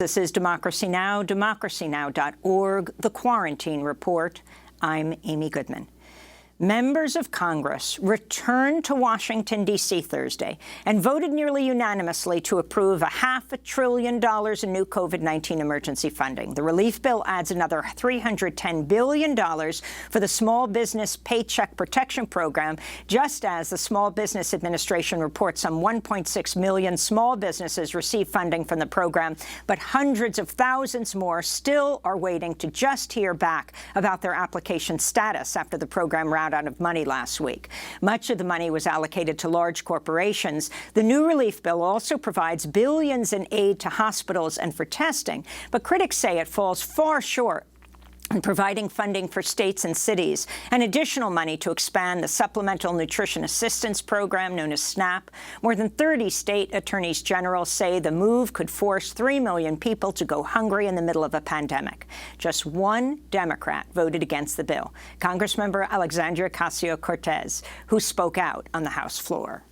This is Democracy Now!, democracynow.org, The Quarantine Report. I'm Amy Goodman. Members of Congress returned to Washington, D.C. Thursday and voted nearly unanimously to approve $500 billion in new COVID-19 emergency funding. The relief bill adds another $310 billion for the Small Business Paycheck Protection Program, just as the Small Business Administration reports some 1.6 million small businesses receive funding from the program, but hundreds of thousands more still are waiting to just hear back about their application status after the program ran out of money last week. Much of the money was allocated to large corporations. The new relief bill also provides billions in aid to hospitals and for testing, but critics say it falls far short in providing funding for states and cities, and additional money to expand the Supplemental Nutrition Assistance Program, known as SNAP. More than 30 state attorneys general say the move could force 3 million people to go hungry in the middle of a pandemic. Just one Democrat voted against the bill, Congressmember Alexandria Ocasio-Cortez, who spoke out on the House floor.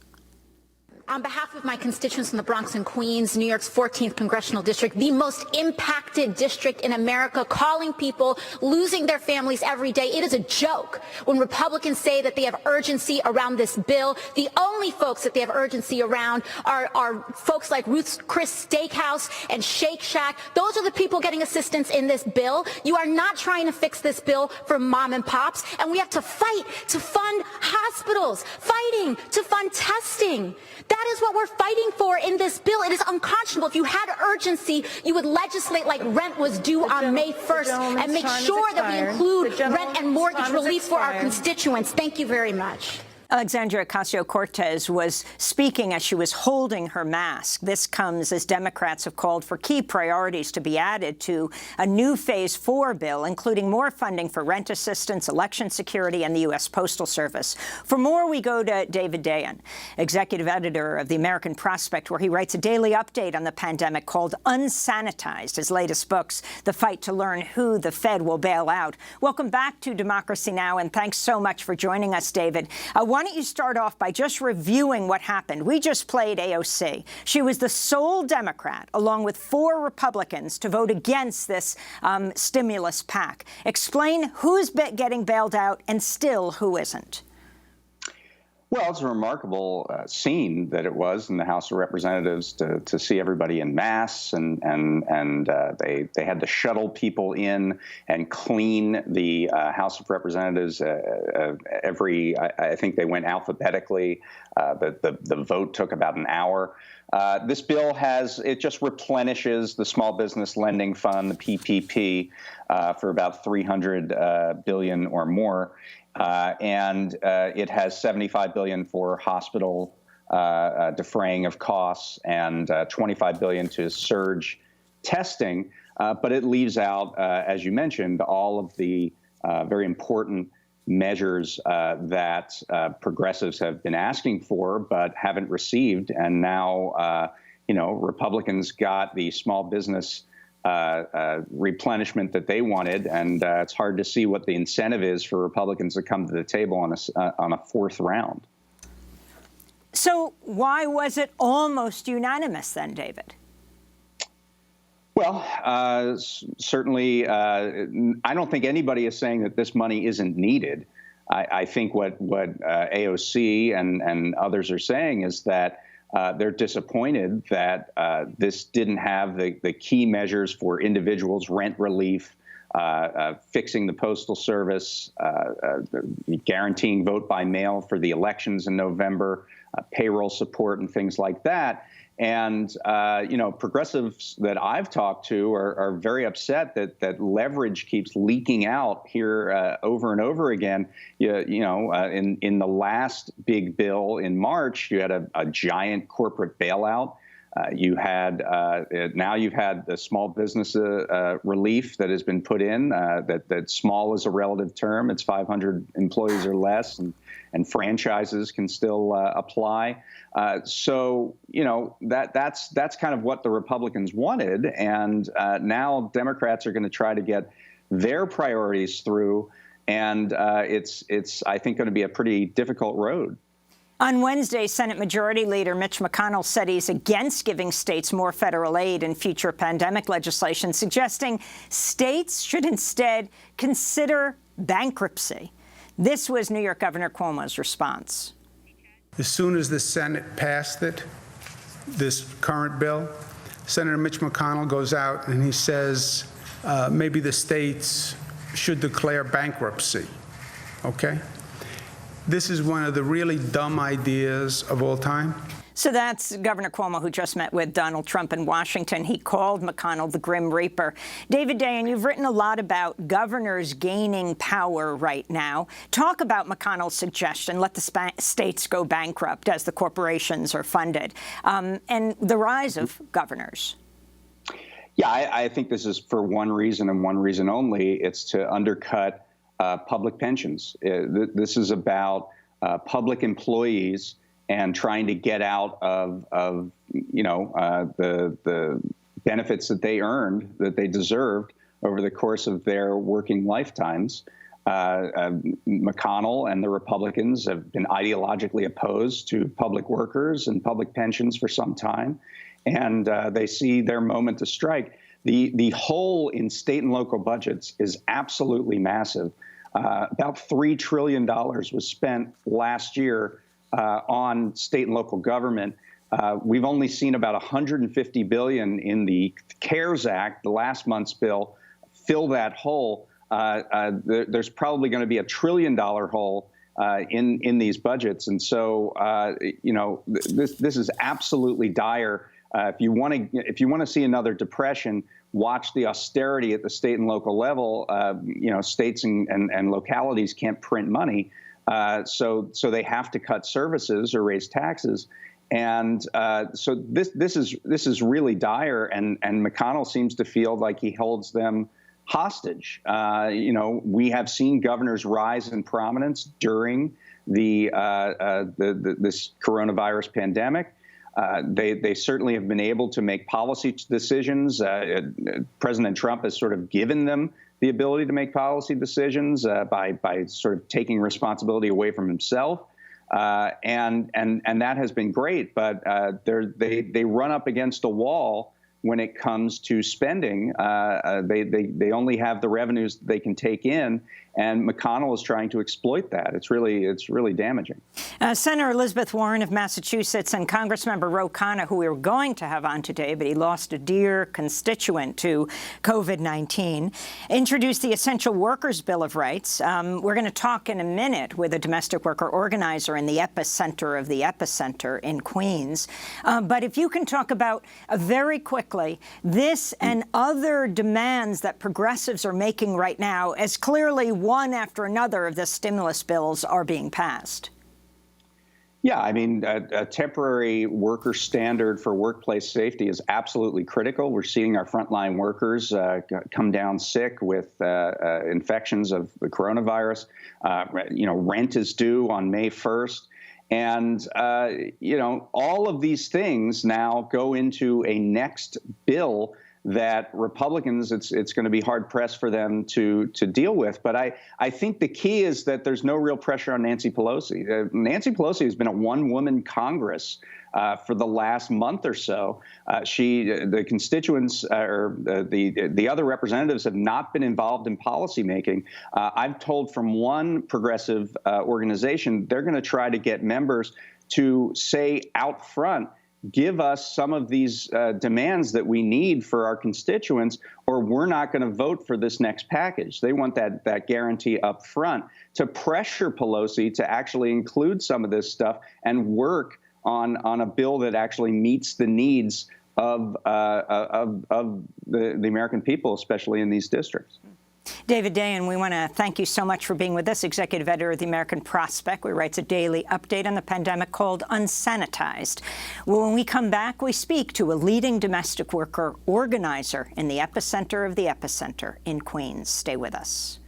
On behalf of my constituents in the Bronx and Queens, New York's 14th congressional district, the most impacted district in America, calling people losing their families every day. It is a joke when Republicans say that they have urgency around this bill. The only folks that they have urgency around are folks like Ruth's Chris Steakhouse and Shake Shack. Those are the people getting assistance in this bill. You are not trying to fix this bill for mom and pops, and we have to fight to fund hospitals, fighting to fund testing. That is what we're fighting for in this bill. It is unconscionable. If you had urgency, you would legislate like rent was due on May 1st and make sure that we include rent and mortgage relief for our constituents. Thank you very much. Alexandria Ocasio-Cortez was speaking as she was holding her mask. This comes as Democrats have called for key priorities to be added to a new Phase 4 bill, including more funding for rent assistance, election security, and the U.S. Postal Service. For more, we go to David Dayen, executive editor of the American Prospect, where he writes a daily update on the pandemic called Unsanitized, his latest books, The Fight to Learn Who the Fed Will Bail Out. Welcome back to Democracy Now!, and thanks so much for joining us, David. Why don't you start off by just reviewing what happened? We just played AOC. She was the sole Democrat, along with 4 Republicans, to vote against this stimulus pack. Explain who's getting bailed out and still who isn't. Well, it's a remarkable scene that it was in the House of Representatives to see everybody in masks, and they had to shuttle people in and clean the House of Representatives. I think they went alphabetically. The vote took about an hour. This bill it just replenishes the Small Business Lending Fund, the PPP, for about $300 billion or more. And it has $75 billion for hospital defraying of costs and $25 billion to surge testing. But it leaves out, as you mentioned, all of the very important measures that progressives have been asking for but haven't received. And now, Republicans got the small business replenishment that they wanted, and it's hard to see what the incentive is for Republicans to come to the table on a 4th round. So why was it almost unanimous then, David? Well, certainly, I don't think anybody is saying that this money isn't needed. I think what AOC and others are saying is that they're disappointed that this didn't have the key measures for individuals, rent relief, fixing the Postal Service, guaranteeing vote by mail for the elections in November, payroll support and things like that. And, progressives that I've talked to are very upset that leverage keeps leaking out here over and over again. In the last big bill in March, you had a giant corporate bailout. Now you've had the small business relief that has been put in, that small is a relative term. It's 500 employees or less, and franchises can still apply. So, that's kind of what the Republicans wanted. And now Democrats are going to try to get their priorities through. And it's I think, going to be a pretty difficult road. On Wednesday, Senate Majority Leader Mitch McConnell said he's against giving states more federal aid in future pandemic legislation, suggesting states should instead consider bankruptcy. This was New York Governor Cuomo's response. As soon as the Senate passed it, this current bill, Senator Mitch McConnell goes out and he says maybe the states should declare bankruptcy, okay? This is one of the really dumb ideas of all time. So that's Governor Cuomo, who just met with Donald Trump in Washington. He called McConnell the Grim Reaper. David Dayen, you've written a lot about governors gaining power right now. Talk about McConnell's suggestion, let the states go bankrupt as the corporations are funded, and the rise of governors. Yeah, I think this is for one reason and one reason only. It's to undercut public pensions. This is about public employees and trying to get out of the benefits that they earned, that they deserved over the course of their working lifetimes. McConnell and the Republicans have been ideologically opposed to public workers and public pensions for some time, and they see their moment to strike. The hole in state and local budgets is absolutely massive. About $3 trillion was spent last year on state and local government. We've only seen about $150 billion in the CARES Act, the last month's bill, fill that hole. There's probably going to be $1 trillion hole in these budgets, and so this is absolutely dire. If you want to see another depression, watch the austerity at the state and local level. States and localities can't print money, so they have to cut services or raise taxes, and so this is really dire. And McConnell seems to feel like he holds them hostage. We have seen governors rise in prominence during this coronavirus pandemic. They certainly have been able to make policy decisions. President Trump has sort of given them the ability to make policy decisions by sort of taking responsibility away from himself, and that has been great. But they run up against a wall when it comes to spending. They only have the revenues that they can take in, and McConnell is trying to exploit that. It's really damaging. Senator Elizabeth Warren of Massachusetts and Congressmember Ro Khanna, who we were going to have on today, but he lost a dear constituent to COVID-19, introduced the Essential Workers Bill of Rights. We're going to talk in a minute with a domestic worker organizer in the epicenter of the epicenter in Queens. But if you can talk about very quickly this and other demands that progressives are making right now, as clearly one after another of the stimulus bills are being passed. Yeah, I mean, a temporary worker standard for workplace safety is absolutely critical. We're seeing our frontline workers come down sick with infections of the coronavirus. Rent is due on May 1st. And, all of these things now go into a next bill that Republicans, it's going to be hard pressed for them to deal with. But I think the key is that there's no real pressure on Nancy Pelosi. Nancy Pelosi has been a one-woman Congress for the last month or so. The constituents or the other representatives have not been involved in policymaking. I've told from one progressive organization they're going to try to get members to say out front, give us some of these demands that we need for our constituents, or we're not going to vote for this next package. They want that guarantee up front to pressure Pelosi to actually include some of this stuff and work on a bill that actually meets the needs of the American people, especially in these districts. David Dayen, we want to thank you so much for being with us, executive editor of the American Prospect, who writes a daily update on the pandemic called Unsanitized. When we come back, we speak to a leading domestic worker organizer in the epicenter of the epicenter in Queens. Stay with us.